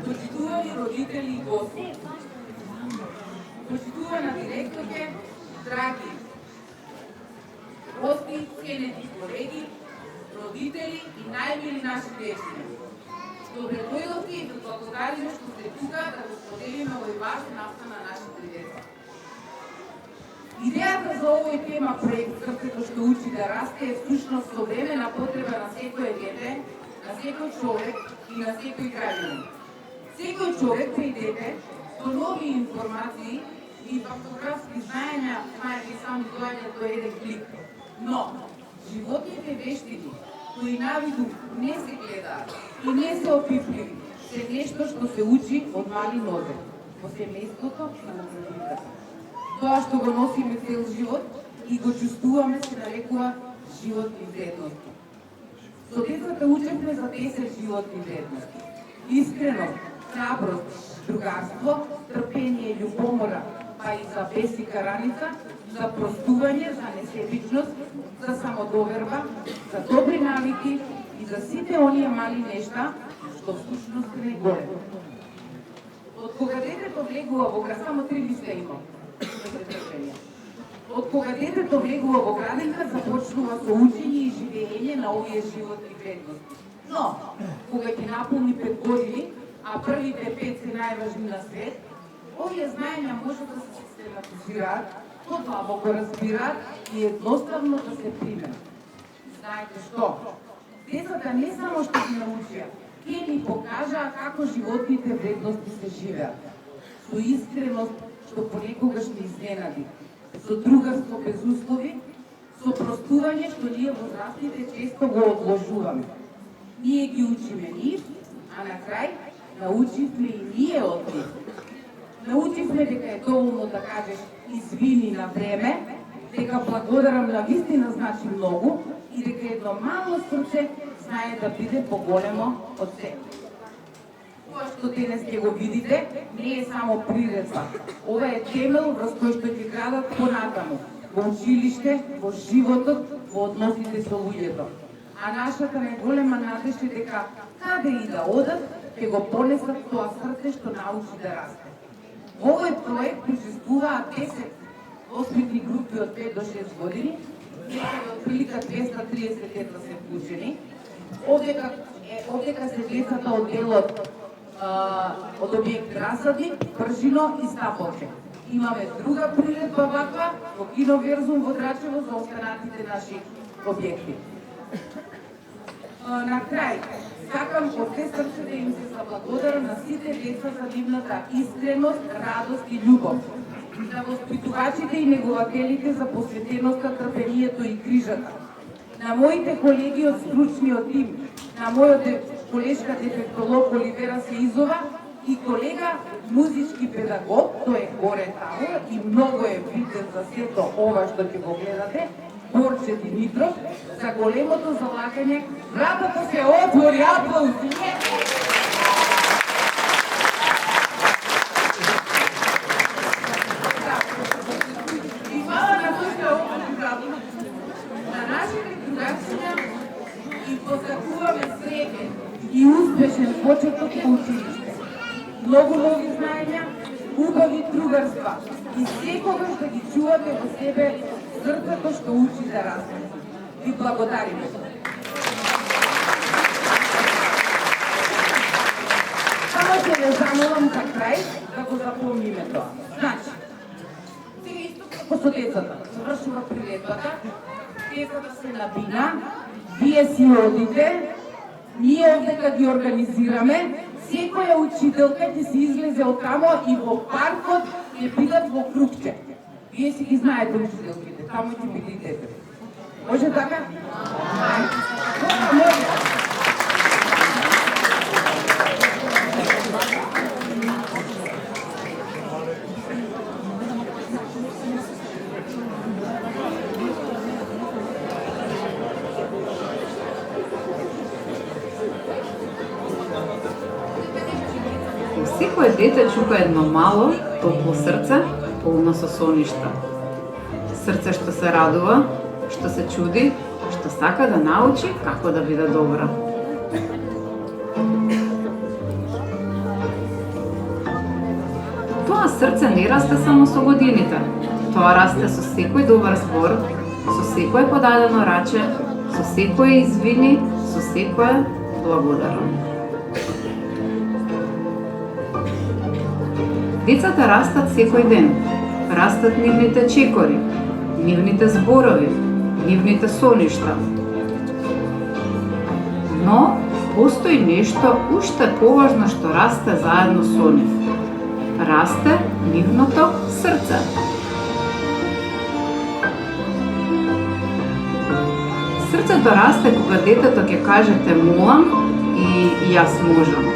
Почитувани родители и гости. Почитувана директорке, драги гости, ценети колеги, родители и најмили наши дечки. Добре дојдовте и да благодариме што сте тука да го споделиме овој важен настан на нашите деца. Идејата за овој тема проект Срцето што учи да расте е всушност современа потреба на секој дете, на секој човек и на секој граѓанин. Секој човек и дете со нови информации и фактографски знаења знаеки сами доаѓаат до еден клик. Но животните вештини кои навиду не се гледаат и не се опипливи, се нешто што се учи од мали нозе, во семејството и во градинката. Тоа што го носиме цел живот и го чувствуваме се нарекува животни вредности. Со децата учевме за 10 животни вредности. Искреност, храброст, другарство, трпение, љубомора, па и за бес и караница, за простување, за несебичност, за самодоверба, за добри навики и за сите оние мали нешта што всушност не големо. Од кога детето влегува во градинка, само 3 мисли имам. Од кога детето влегува во градинка, започнува со учење и живење на овие животни вредности. Но, кога ќе наполни 5 години, а првите 5 се најважни на свет, овие знаења може да се систематизираат, подлабоко разбираат и едноставно да се применат. Знаете што? Децата не само што ги научија, ќе ни покажаа како животните вредности се живеат. Со искреност што понекогаш ни изненади, со другарство без услови, со простување што ние возрастните често го одложуваме. Ние ги учиме нив, а на крај научивме и ние од нив. Научивме дека е доволно да кажеш извини на време, дека благодарам на вистина значи многу и дека едно мало срце знае да биде поголемо од себе. Тоа што денес ќе го видите не е само приредба. Ова е темел врз кој што ќе градат понатаму, во училиште, во животот, во односите со луѓето. А нашата најголема надеж е дека каде и да одат, ќе го понесат тоа срце што научи да расте. Во овој проект присуствуваат 10 воспитни групи од 5 до 6 години, некаде од прилика 230 деца се вклучени. Овдека се децата од делот од објект Расадник, Пржино и Стаполче. Имаме друга приредба ваква во Киноверзум во Драчево за останатите наши објекти. На крај, сакам од се срце да им се заблагодарам на сите деца за нивната искреност, радост и љубов, на воспитувачите и негователите за посветеноста, трпението и грижата, на моите колеги од стручниот тим, на мојот колешка дефектолог Оливера Сеизова и колега музички педагог, тој е горе таму и многу е виден за сето ова што ќе го гледате, Борче Димитров, за големото залагање. Вратата се отвори, аплаузи! И фала на тој што отвори вратата. На нашите другарчиња и посакуваме среќен и успешен почеток во училиште. Многу нови знаења, убави другарства и секогаш да ги чувате во себе срцето што учи да расте. Ви благодариме. Само ќе ве замолам за крај да го запомниме тоа. Значи, сега исто како со децата, завршува приредбата, децата се на бина, вие си одите, ние овдека ги организираме, секоја учителка ќе се излезе од тамо и во паркот ќе бидат во крупче. Вие си ги знаете учителките, таму ќе бидете. Може така? Може. Секое дете чука едно мало, топло срце, полно со соништа. Срце што се радува, што се чуди, што сака да научи како да биде добра. тоа срце не расте само со годините. Тоа расте со секој добар збор, со секое подадено раче, со секое извини, со секое благодарам. Децата растат секој ден. Растат нивните чекори, нивните зборови, нивните соништа. Но постои нешто уште поважно што расте заедно со нив. Расте нивното срце. Срцето расте кога детето ќе каже те молам и јас можам.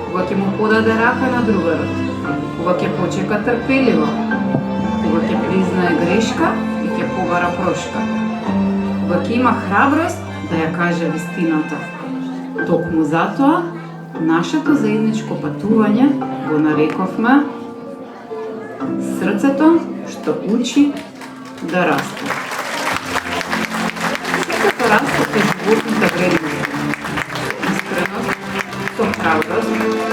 Кога ќе му подаде рака на другарот, кога ќе почека трпеливо, кога ќе признае грешка и ќе побара прошка, кога ќе има храброст да ја каже вистината. Токму затоа, нашето заедничко патување го нарековме срцето што учи да расте. Срцето расте кај животните вредности. Искреност, со храброст,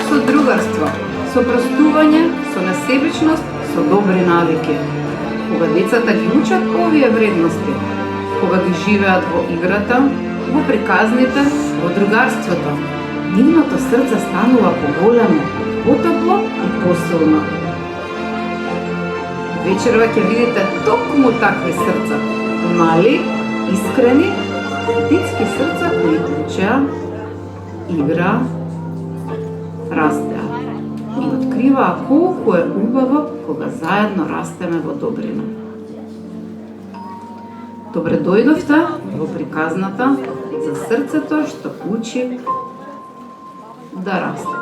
со другарство, со простување, со несебичност, со добри навики. Кога децата ги учат овие вредности, кога ги живеат во играта, во приказните, во другарството, нивното срце станува поголемо, потопло и посилно. Вечерва ќе видите токму такви срца, мали, искрени, детски срца кои учеа, игра, растеа и откриваа колку е убаво кога заедно растеме во добрина. Добре дојдовте во приказната за срцето што учи да расте.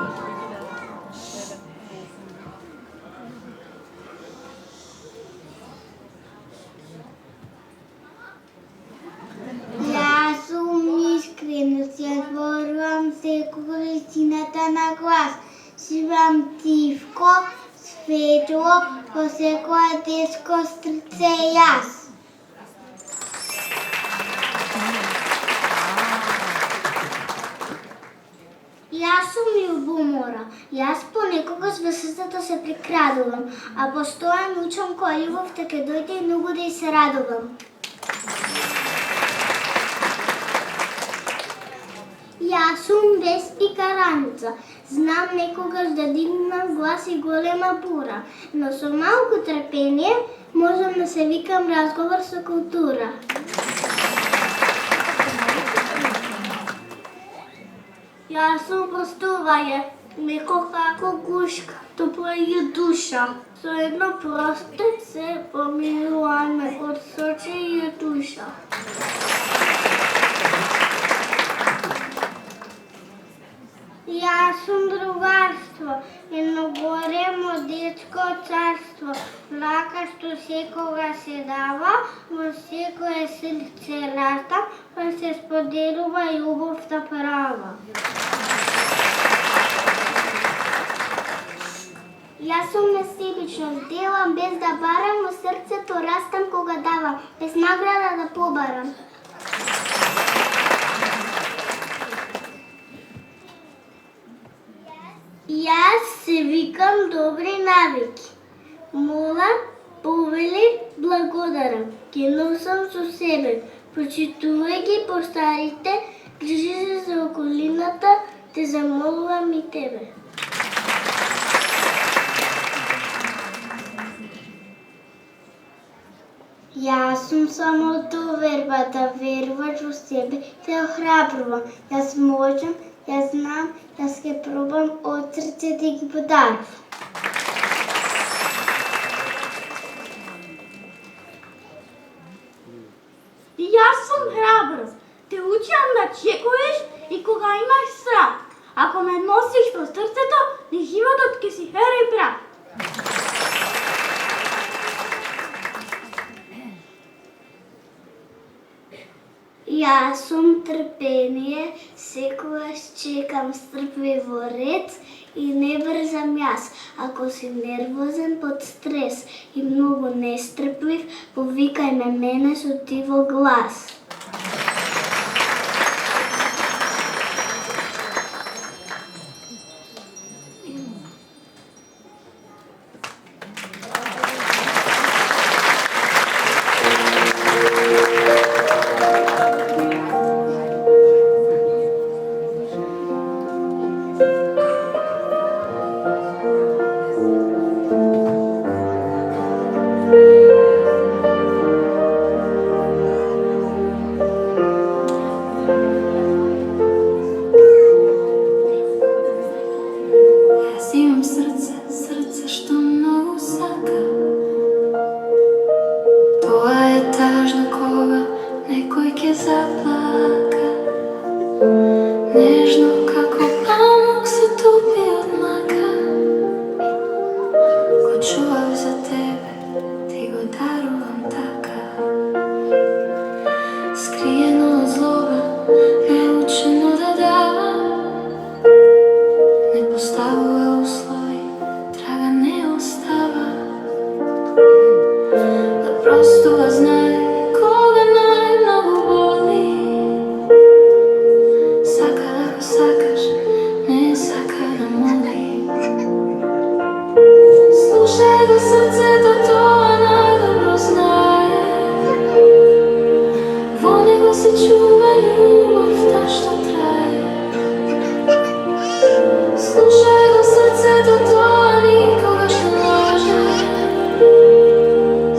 Јас сум искреност, ја зборувам секогаш истината на глас. Живам тивко, светло, во секое детско срце јас. Јас сум љубомора. Јас понекогаш во срцето се прикрадувам, а постојам учам која љубовта ќе дојде и многу да ја се радувам. Јас сум Веспика раница. Знам некогаш да дигнам глас и голема бура, но со малку трпение можам да се викам разговор со култура. Јас сум простување, меко како гушка, топла и душа. Со едно просте се помилуваме од срце и душа. Јас сум другарство, едно големо детско царство. Лака што секога се дава, во секое срце раста, па се споделува љубовта права. Јас сум несебичност, делам без да барам, во срцето растам кога давам, без награда да побарам. Јас се викам добри навики. Молам, повели, благодарам. Ги носам со себе. Почитувај ги постарите, грижи се за околината, те замолувам и тебе. Јас сум самото верба да веруваш во себе, те охрабрувам. Јас можам, јас знам, јас ќе пробам од срце да ги подарувам. Јас сум храброст. Те учам да чекуваш и кога имаш страх. Ако ме носиш во срцето, ни животот ќе си фера и прах. Јас сум трпение, секогаш чекам стрпливо ред и не брзам јас. Ако си нервозен под стрес и многу нестрплив, повикај ме мене со тиво глас. Нежно како памук се топи од мака. Го чувам за тебе, ти го дарувам така. Скриено од злоба, неучено да дава. Не поставува услови, трага не остава. Да простува знае кога најмногу боли. Сака да го сакаш, не сака да моли. Слушај го срцето, тоа најдобро знае. Во него се чува љубовта што трае. Слушај го срцето, тоа никогаш не лаже.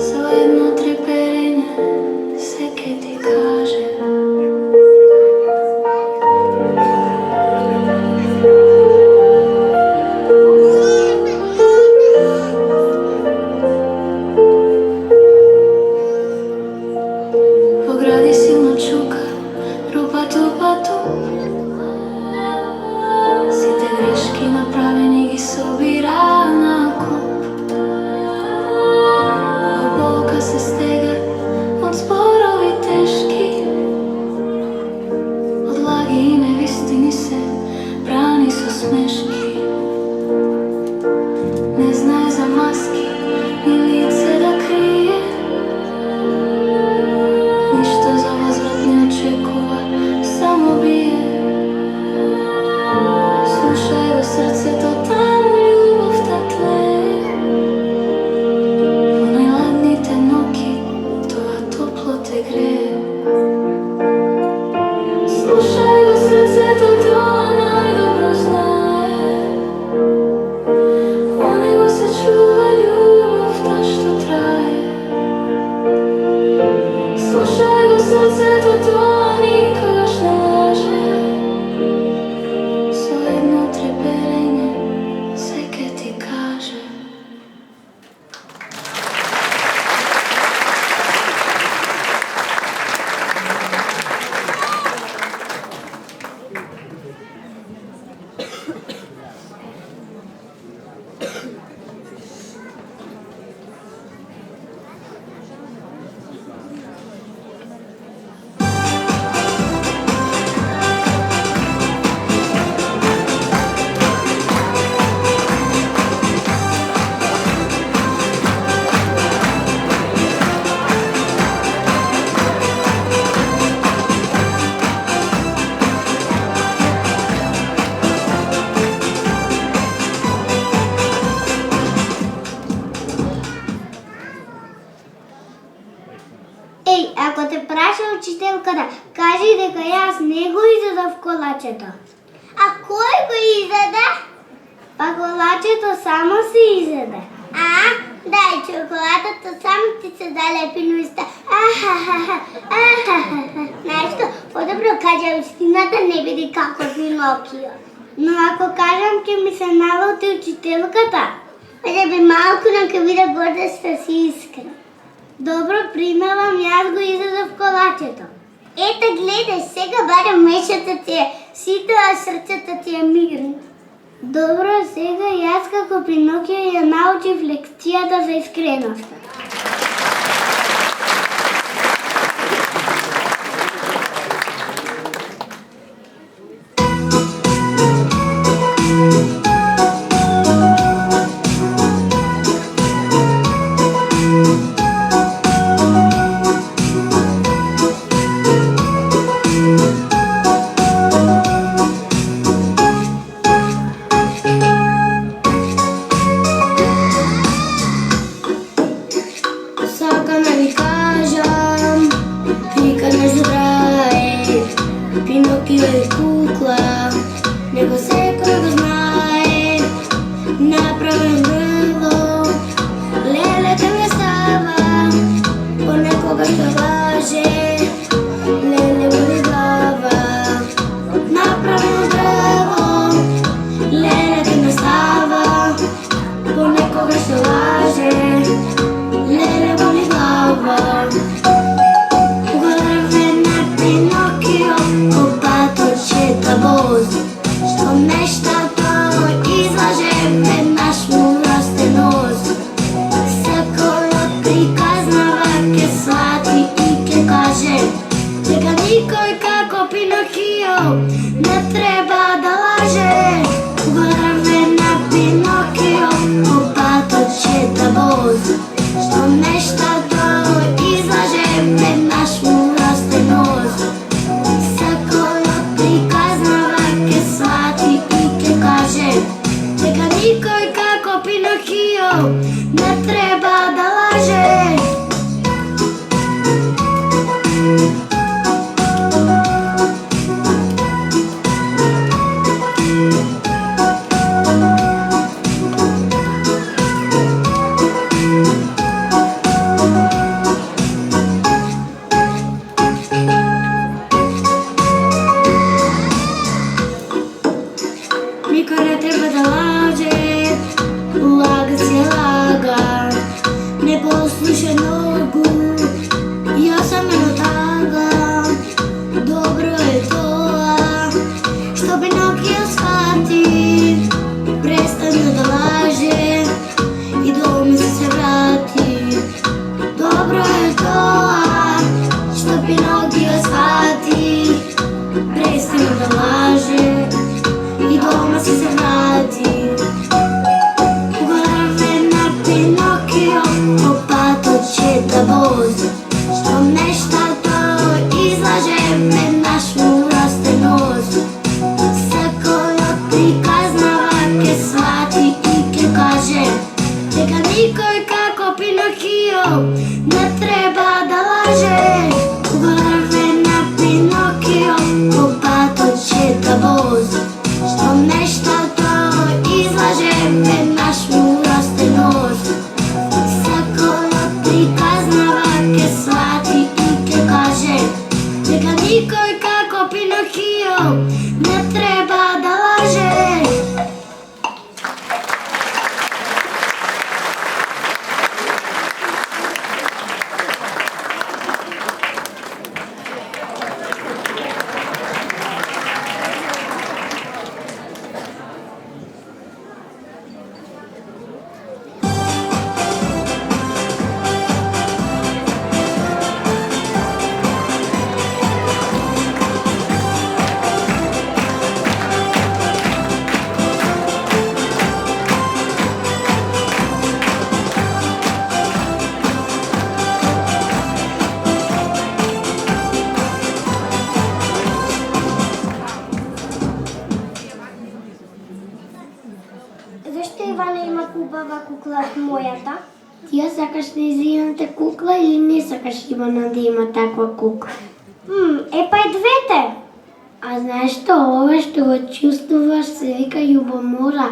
Со едно треперење се ке ти каже. Во гради силно чука, рупату-пату. Сите грешки направени ги собира на куп. Болка се стега од зборови тешки. Од лаги и невистини се брани со смешки. Не знае за маски, ни лице да крие. Ништо за возврат не очекува, само бие. Слушај го срцето, таму љубовта тлее. Во најладните ноќи тоа топло те грее. Слушај го срцето, тоа најдобро знае. Во него се чува љубовта што трае. Слушај го срцето, тоа никогаш не лаже. Со едно треперење се ке ти каже. Еј, ако те праша учителката, кажи дека јас не го изедов колачето. А кој го изеде? Па колачето само се изеде. А, дај чоколадата само ти се залепи на уста. Знаеш што, подобро кажа истината, не биде како Пинокио. Но ако кажам ќе ми се налути учителката, да би малку нам ке биде горда што си искрен. Добро, примавам, јас го изедов колачето. Ете, гледај, сега барем мешата ти е сито, а срцето ти е мирно. Добро, сега јас како Пинокио ја научив лекцијата за искреноста. Pinocchio, o pato c'è Пинокио, не треба да лаже. Върве на Пинокио, по пътят чета воз. Що нещото излаже, веднъж му расте нос. Сакојот приказнава, ке свати и ке каже дека никој како Пинокио не треба да лаже. Никој не треба да лаже, лага се лага, не послуша ногу, јас сам ено тага. Добро е тоа, што Пинокио сфати, престана да лаже и дома се врати. Добро е тоа, што Пинокио сфати, престана да лаже и дома се врати. Върве на Пинокио, по пътят чета воз. Що нещото излаже, веднъж му расте нос. Сакојот приказнава, ке свати и ке каже дека никој како Пинокио не треба да лаже. Върве на Пинокио, по пътят чета воз. Що нещото излаже, веднъж му расте нос. Сакојот приказнава, ке свати и ке каже дека никој како Пинокио не треба да лаже. Зашто Ивана има хубава кукла од мојата? Ти ја сакаш нејзината кукла или не сакаш Ивана да има таква кукла? Па и двете. А знаеш што, ова што го чувствуваш се вика љубомора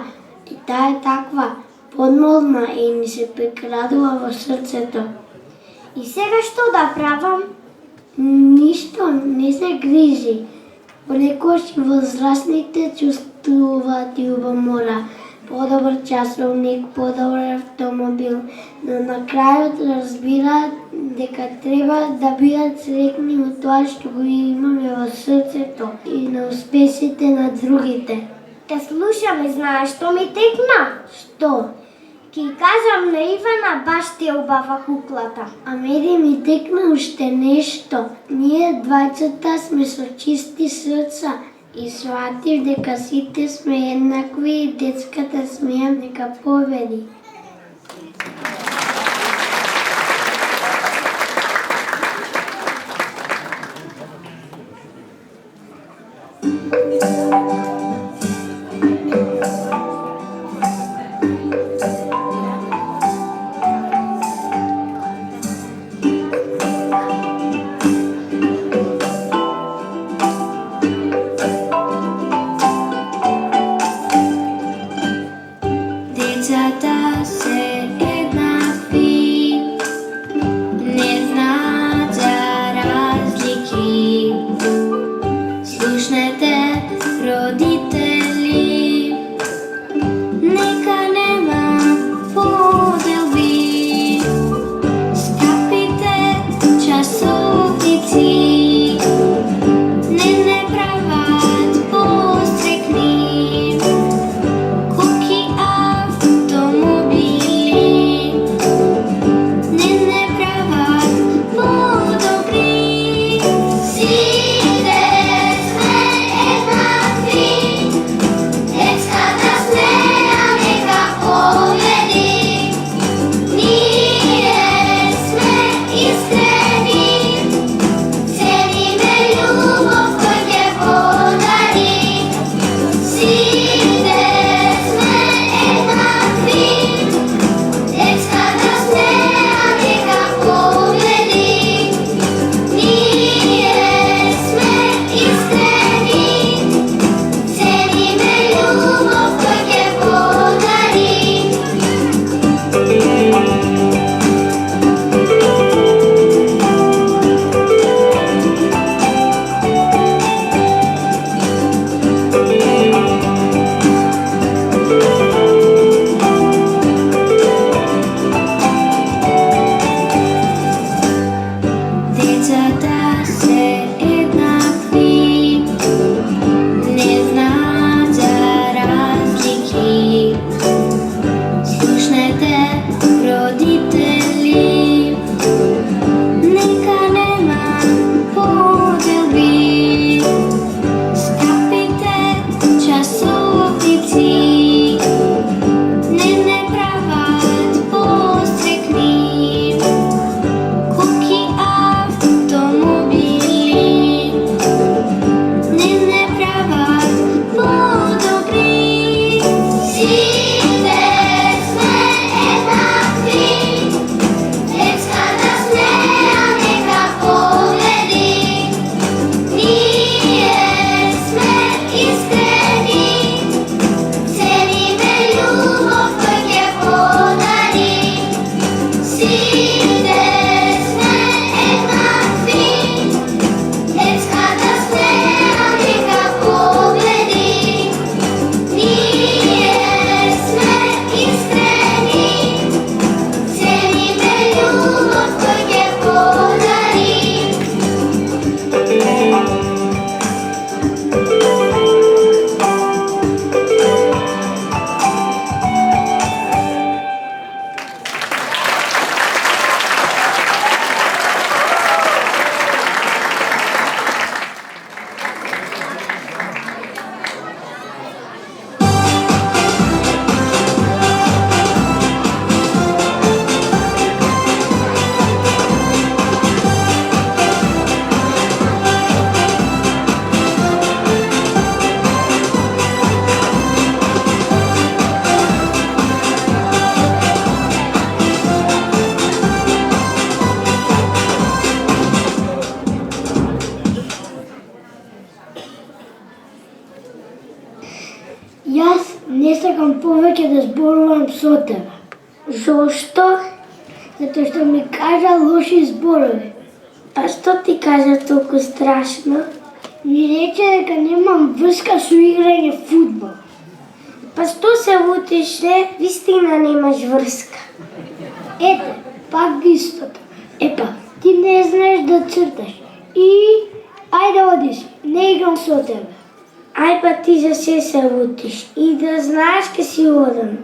и таа е таква подмолна и ни се прекрадува во срцето. И сега што да правам? Ништо, не се грижи. Понекогаш и возрастните чувствуваат љубомора. Подобар часовник, подобар автомобил, но на крајот разбираат дека треба да бидат среќни во тоа што го имаме во срцето и на успесите на другите. Те слушам и знаеш што ми текна? Што? Ки кажам на Ивана баш ти е убава куклата. А мене ми текна уште нешто. Ние двајцата сме со чисти срца и сватив дека сите сме еднакви и детската смеја нека победи. Децата се еднакви, не знаат за разлики. Слушнете, родители, нека нема поделби. Скапите часовници не прават пострекни. Куки автомобили не прават по-добри. Сите сме Јас не сакам повеќе да зборувам со тебе. Зошто? Затоа што ми кажа лоши зборови. Па што ти кажа толку страшно? Ми рече дека немам врска со играње фудбал. Па што се лутиш, не? Вистина немаш врска. Ете, пак истото. Епа, ти не знаеш да црташ. И, ајде одиш, не играм со тебе. Ај па ти за се лутиш. И да знаеш ке си одам.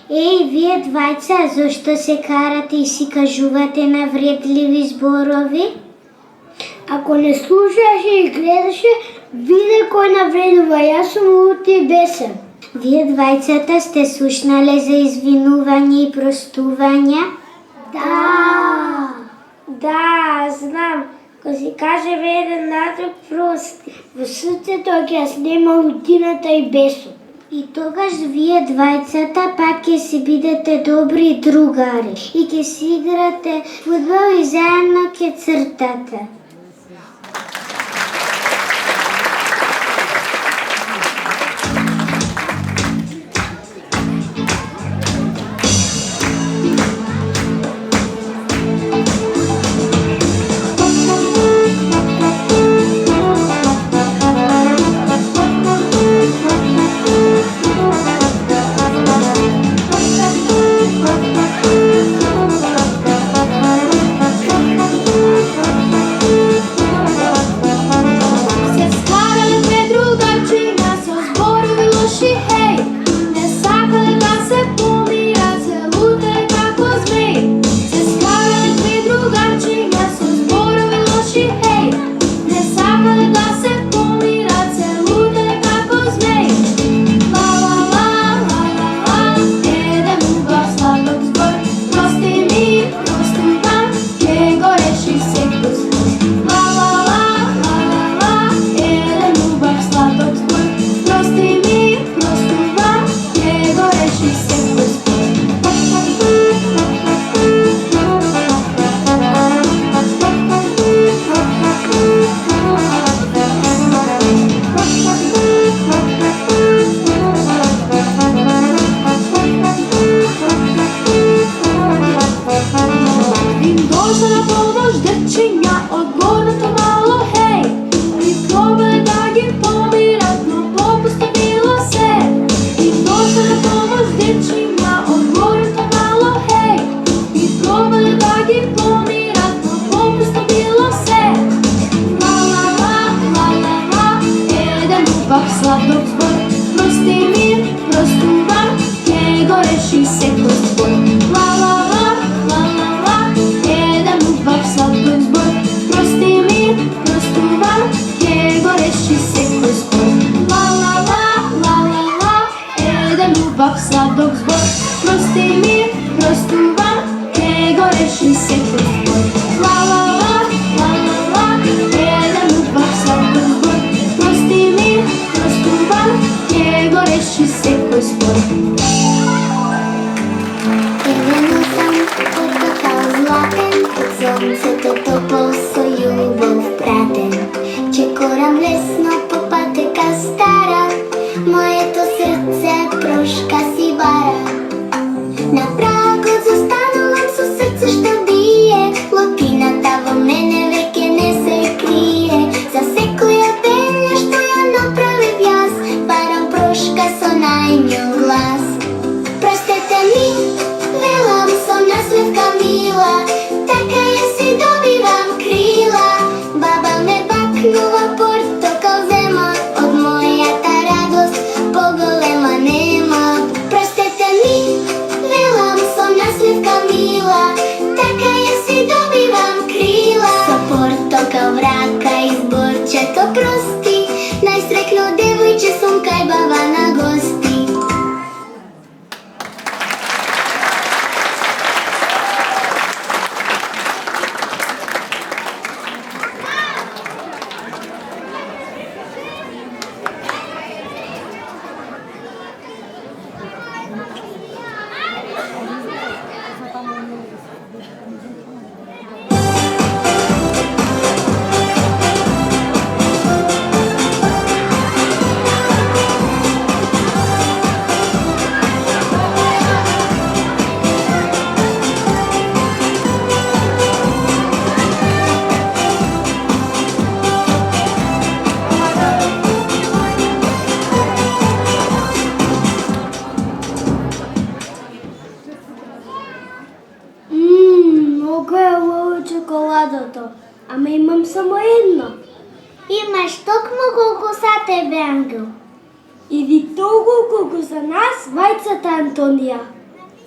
Еј, вие двајца, зошто се карате и си кажувате навредливи зборови? Ако не слушаше и гледаше, виде кој навредува. Јас сум лут и бесен. Вие двајцата сте слушнале за извинување и простување? Да, знам. Ко си кажеме еден на друг прости. Во срцето ќе јас нема лутината и бесот. И тогаш вие двајцата пак ќе си бидете добри другари и ќе си играте фудбал и заедно ќе цртате. стадото, ама имам само едно. Имаш токму колку за тебе, ангел. Иди толку колку за нас, мајцата Антонија.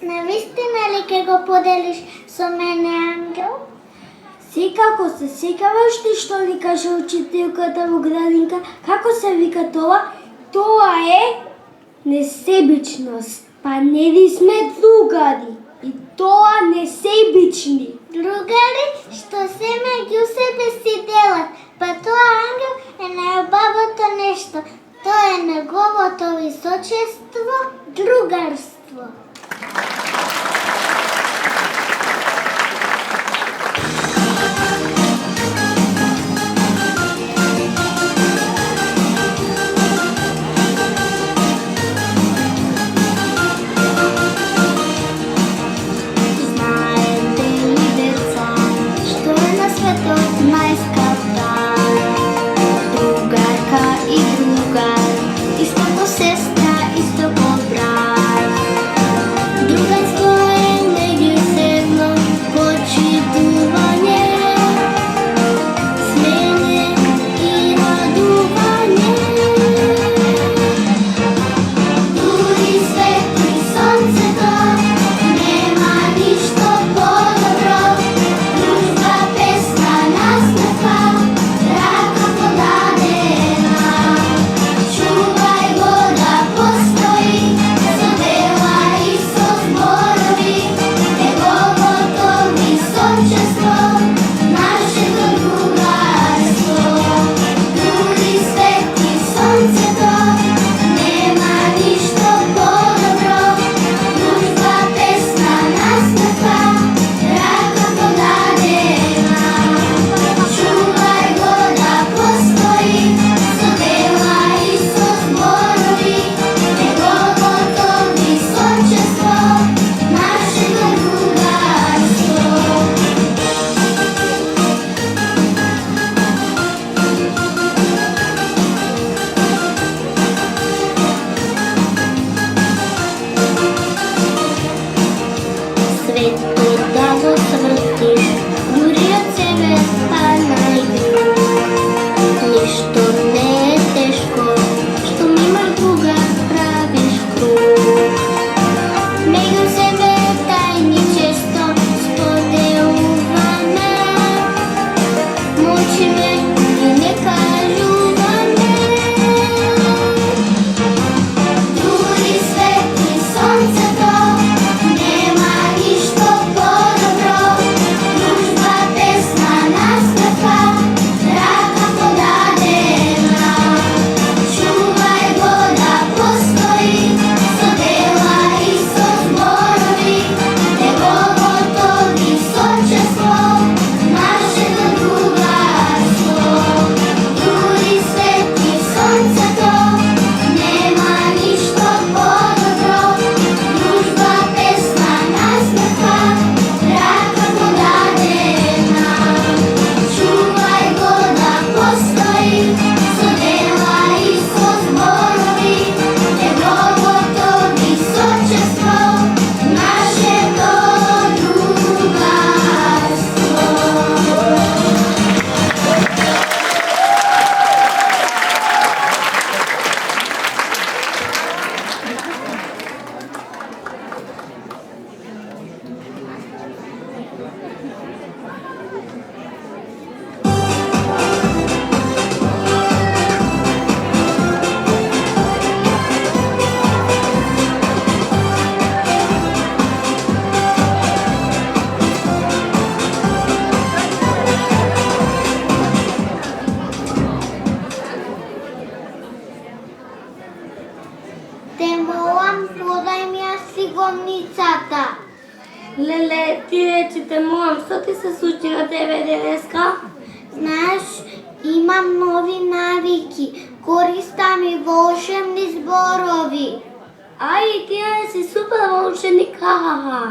Навистина ли ке го поделиш со мене, ангел? Секако се секаваш ти што ни каже учителката во градинка, како се вика тоа? Тоа е несебичност. Па не ли сме другари? И тоа несебични. Другари што се меѓу себе си делат, па тоа, ангел, е најубавото нешто. Тоа е неговото височество, другарство. Знаете ли, деца, што е на светот најскап дар? Другарка и другар, исто ко сестра, исто ко брат. Другарство е меѓусебно почитување, смене и радување. Дури светли сонцето, нема ништо подобро. Дружба, песна, насмевка, рака подадена. Чувај го да постои, со дела и со зборови, неговото височество, нашето другарство. Дури светли сонцето, нема ништо подобро. Дружба, песна, насмевка, рака подадена. Чувај го да постои, со дела и со зборови, неговото височество, нашето другарство. Светот да го свртиш, дури од себе па најдруг. Ништо не е тешко, што имаш друга, правиш круг. Меѓу себе тајни често споделуваме, мучиме и не кажуваме. Дури светли сонцето, нема ништо подобро. Дружба, песна, насмевка, рака подадена. Чувај го да постои, со дела и со зборови, неговото височество, нашето другарство. Дури светли сонцето, нема ништо подобро. Дружба, песна, насмевка, рака подадена. Чувај го да постои, со дела и со зборови, неговото височество, нашето другарство. Те молам, подај ми ја сигомницата. Леле, ти речи те молам, што ти се случи на тебе денеска? Знаеш, имам нови навики, користам и волшебни зборови. Ај, ти не си супер волшебник, ха-ха-ха.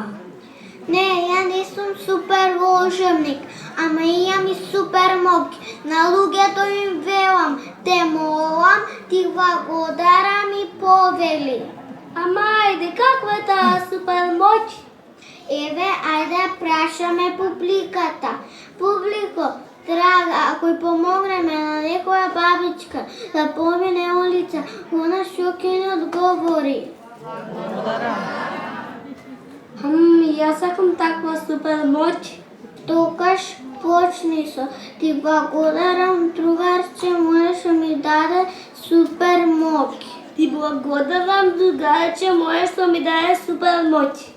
Не, ја не сум супер волшебник, ама имам и супер моќ. На луѓето им велам, те молам, ти благодарам и повели. Ама ајде, каква е таа супер моќ? Еве, ајде прашаме публиката. Публико, драга, ако ја помогнеме на некоја бабичка да помине улица, она што ќе ни одговори? Јас сакам таква супер моќ. Токаш почни со ти благодарам, другарче моје што ми даде супер моќ. Ти благодарам, другарче моје што ми даде супер моќ.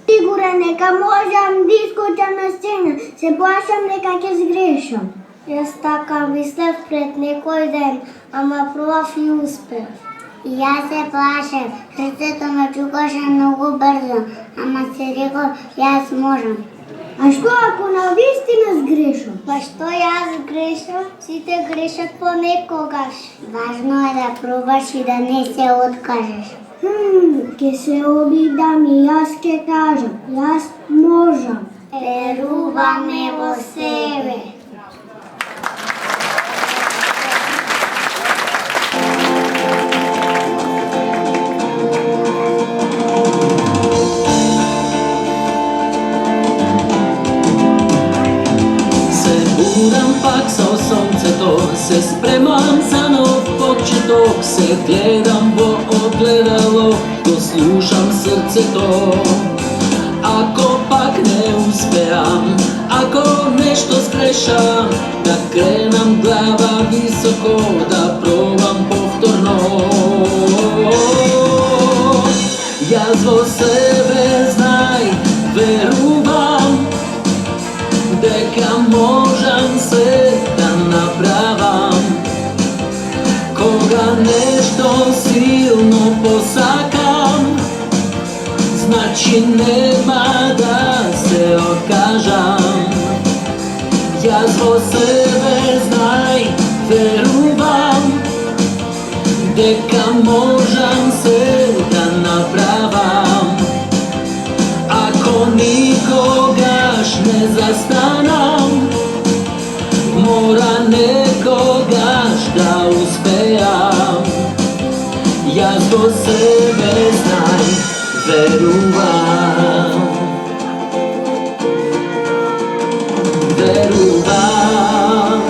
Сигурен дека можам да искочам на сцена, се плашам дека ќе сгрешам. Јас така мислев пред некој ден, ама пробав и успев. И јас се плашев, срцето ме чукаше многу брзо, ама се рекол, јас можам. А што ако навистина сгрешам? Па што јас грешам? Сите грешат понекогаш. Важно е да пробаш и да не се откажеш. Ке се обидам и јас ке кажам. Јас можам. Веруваме во себе. Будам пак со сонцето, се спремам за нов почеток, се гледам во огледало, го слушам срцето. Ако пак не успеам, ако нешто сгрешам, да кренам глава високо, да пробам повторно. Јас во себе знај, верувам, дека можам се да направам. Кога нешто силно посакам, значи нема да се откажам. Јас во себе знај, верувам, дека можам се да направам. Ако никогаш не застанам, мора некогаш да успеам. Јас во себе знај, верувам. Верувам.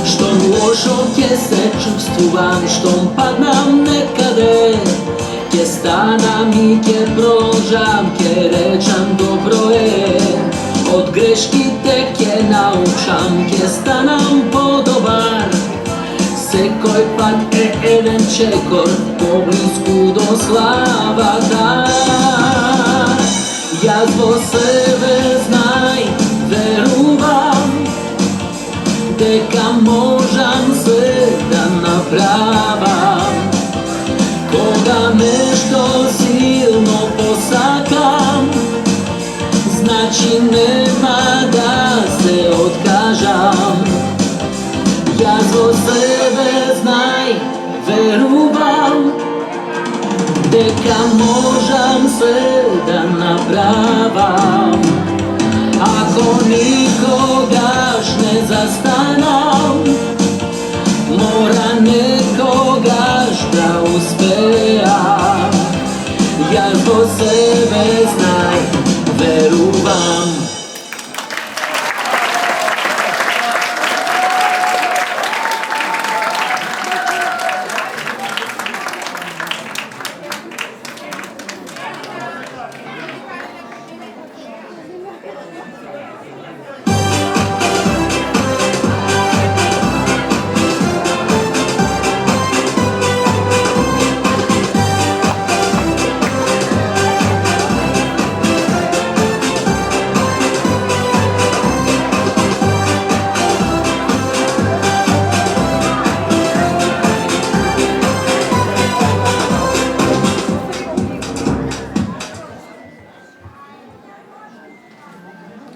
Штом лошо ќе се чувствувам, штом паднам некаде, ќе станам и ќе продолжам, ќе речам добро е. Од грешките ќе научам, ќе станам подобар. Секој пат е еден чекор, поблиску до славата. Јас во себе знај, верувам, дека можам се да направам. Кога нешто силно посакам, значи нема да се откажам. Јас во себе знај, верувам, дека можам се да направам. Ако никогаш не застанам, мора некогаш да успеам. Јас во себе знај, верувам.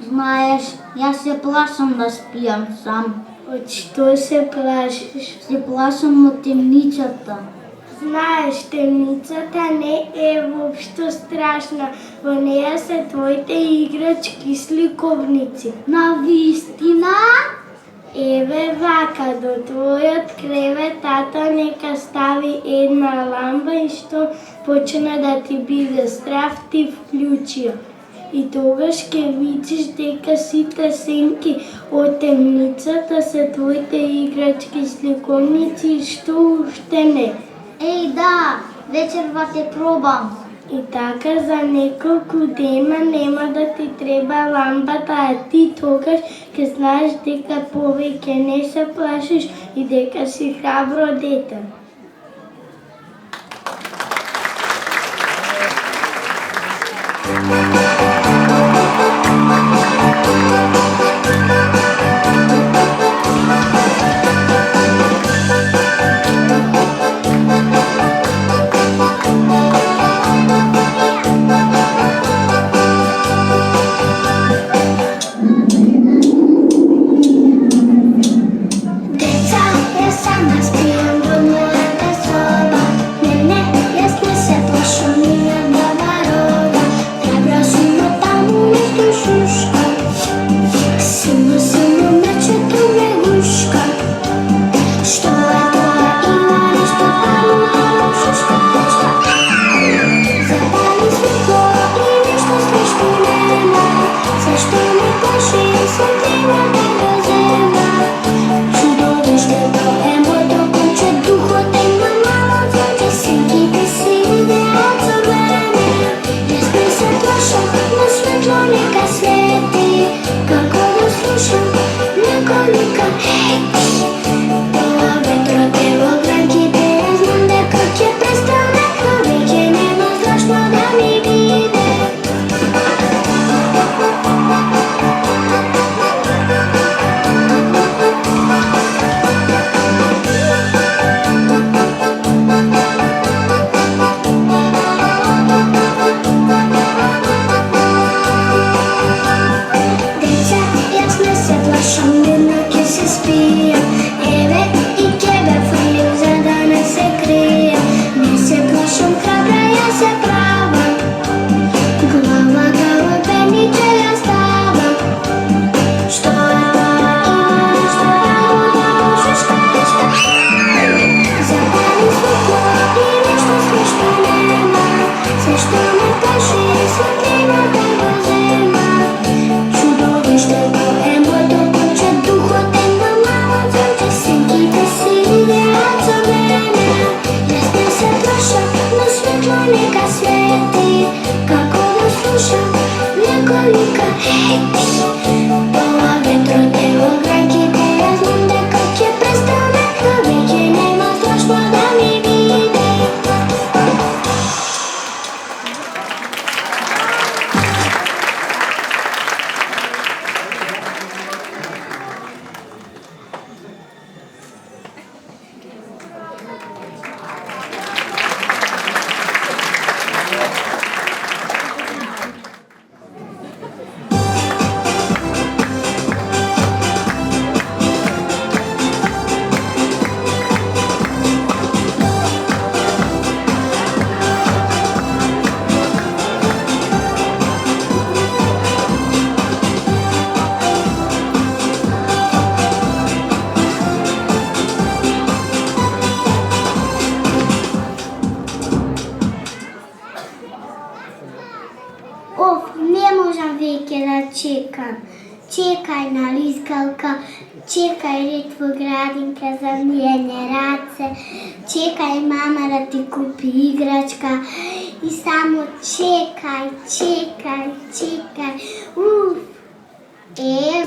Знаеш, јас се плашам да спијам сам. Од што се плашиш? Се плашам од темницата. Знаеш, темницата не е воопшто страшна. Во неја се твоите играчки сликовници. Навистина? Еве вака, до твојот кревет тата нека стави една ламба и што почне да ти биде страв, ти вклучи. И тогаш ќе видиш дека сите сенки од темницата се твоите играчки сликовници и што уште не. Еј да, вечерва те пробам. И така за неколку дена нема да ти треба ламбата, а ти тогаш ќе знаеш дека повеќе не се плашиш и дека си храбро дете. чекам. Чекај на лискалка, чекај ред во градинка за миење раце, чекај мама да ти купи играчка и само чекај, чекај, чекај.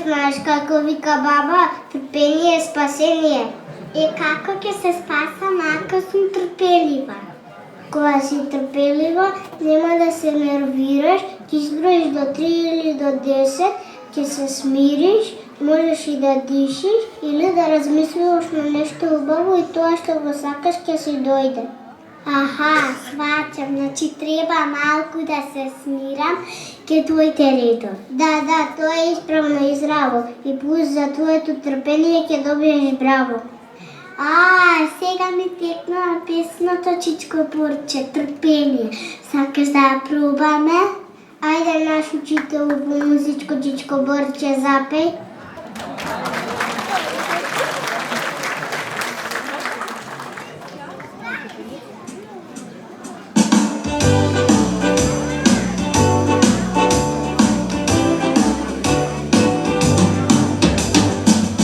Знаеш како вика баба, трпение е спасение. Како ќе се спасам ако сум трпелива? Кога си трпелива, нема да се нервираш, ќе изброиш до 3 или до 10, ќе се смириш, можеш и да дишиш или да размислуваш на нешто убаво и тоа што го сакаш ќе си дојде. Аха, сваќам, значи треба малку да се смирам, ќе дојде редот. Да, тоа е исправно и здраво. И плюс за твоето трпение ќе добиеш браво. Сега ми текна песната Чичко Борче, трпение. Сакаш да ја пробаме? Ајде наш учител по музичко Чичко Борче, запеј.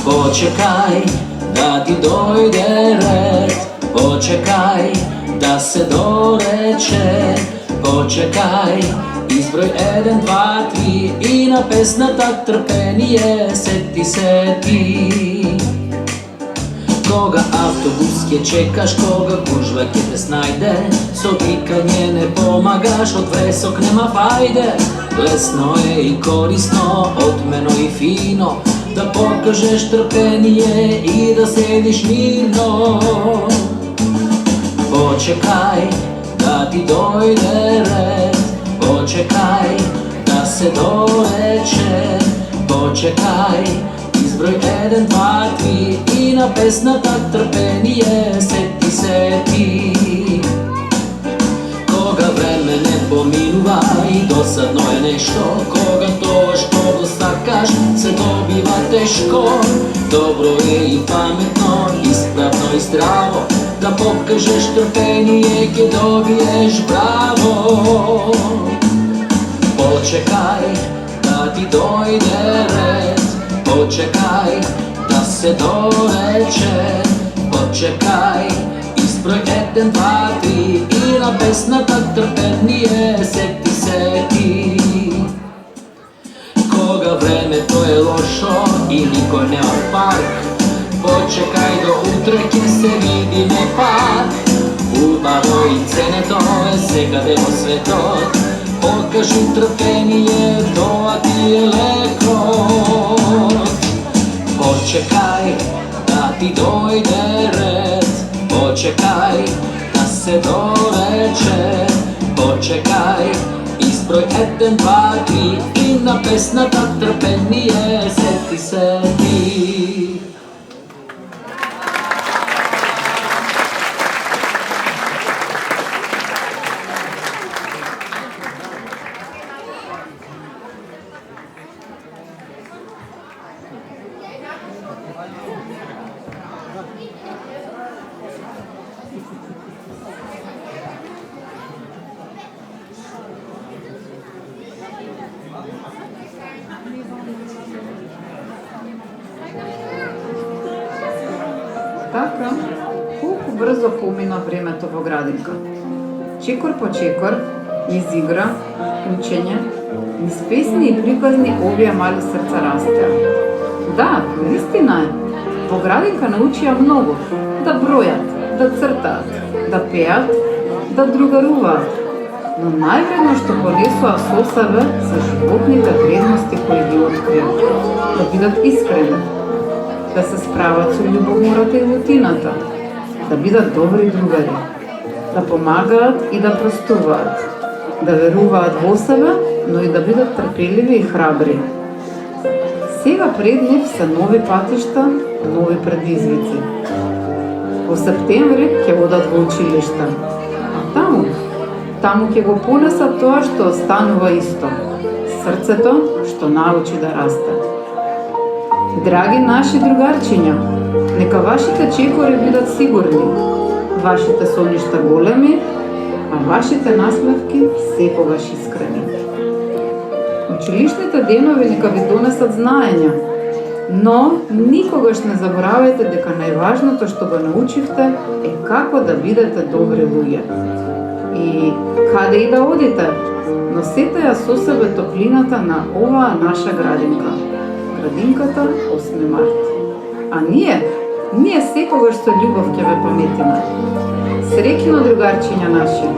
Почекај да ти дојде ред, почекај да се дорече, почекај, изброј 1, 2, 3 и на песната трпение сети. Кога автобус ќе чекаш, кога гужва ќе те снајде, со викање не помагаш, од вресок нема фајде. Лесно е и корисно, отмено и фино, да покажеш трпение и да седиш мирно. Почекај да ти дојде ред, почекај да се дорече, почекај, изброј 1, 2, 3 и на песната трпение сети. Кога време не поминува и досадно е нешто, кога тоа што го сакаш се добива тешко, добро е и паметно, исправно и здраво, да покажеш трпение ќе добиеш браво. Почекај да ти дојде ред, почекај да се дорече, почекај, изброј 1, 2, 3 и на песната трпение сети. Кога времето е лошо и никој нема парк, почекај до утре ќе се видиме пак. Убаво и ценето е секаде во светот, покажи трпение, тоа ти е лекот. Почекај да ти дојде ред, почекај да се дорече, почекај, изброј 1, 2, 3 и на песната трпение сети. Така, колку брзо помина времето во градинка. Чекор по чекор, низ игра, учење, низ песни и приказни овие мали срца растеа. Да, вистина е. Во градинка научија многу. Да бројат, да цртаат, да пеат, да другаруваат. Но највредно што понесоа со себе се животните вредности кои ги открија. Да бидат искрени, да се справат со љубомората и лутината, да бидат добри другари, да помагаат и да простуваат, да веруваат во себе, но и да бидат трпеливи и храбри. Сега пред нив се нови патишта, нови предизвици. Во септември ќе одат во училиште, а таму ќе го понесат тоа што останува исто, срцето што научи да расте. Драги наши другарчиња, нека вашите чекори бидат сигурни, вашите соништа големи, а вашите насмевки секогаш искрени. Училишните денови нека ви донесат знаења, но никогаш не заборавајте дека најважното што го научивте е како да бидете добри луѓе. И каде и да одите, носете ја со себе топлината на оваа наша градинка. Градинката 8 март. А ние секогаш со љубов ќе ве паметиме. Среќно, другарчиња наши!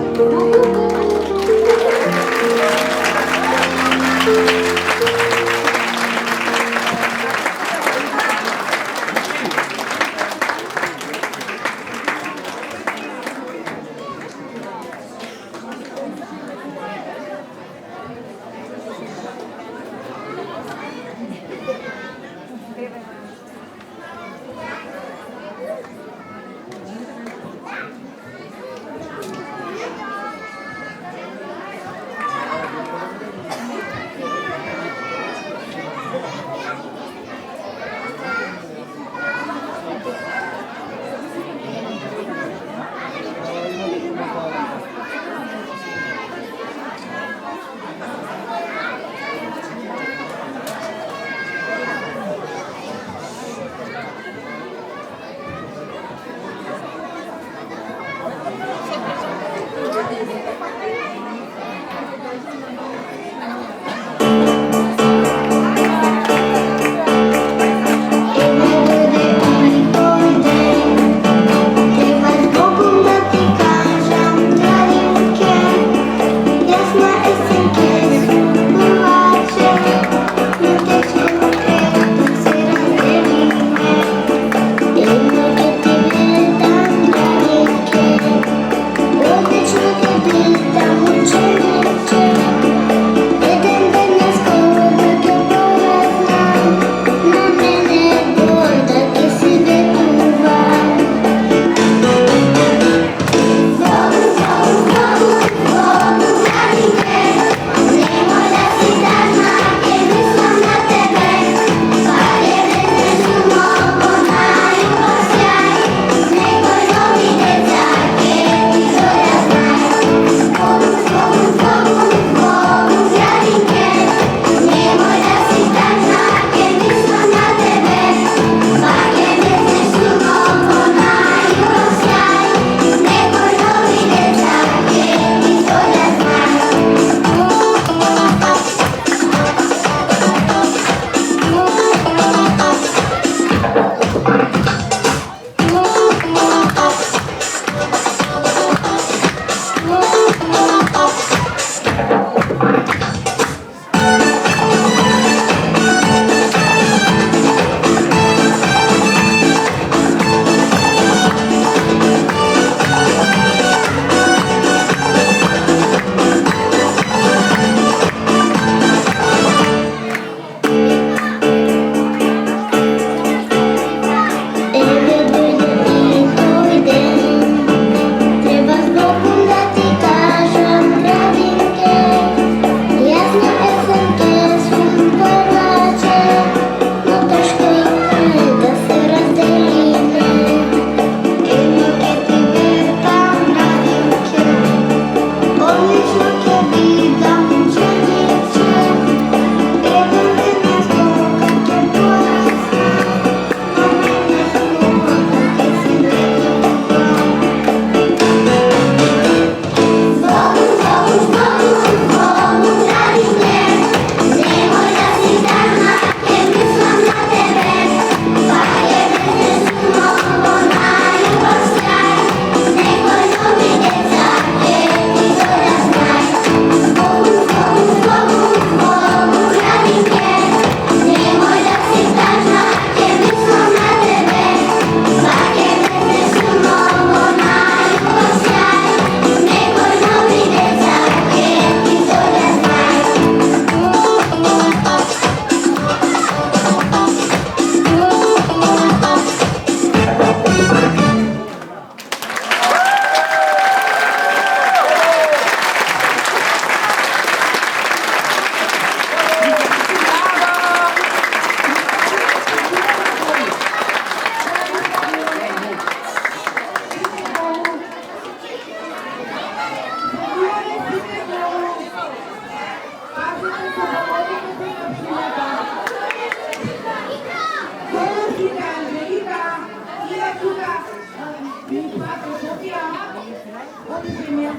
прашање?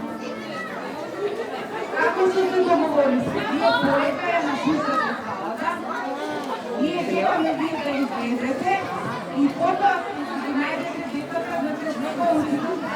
Како се договорите? Вие поека ја напишете салата, ние чекаме вие да излезете и потоа ќе си ги најдете децата, значи некој учител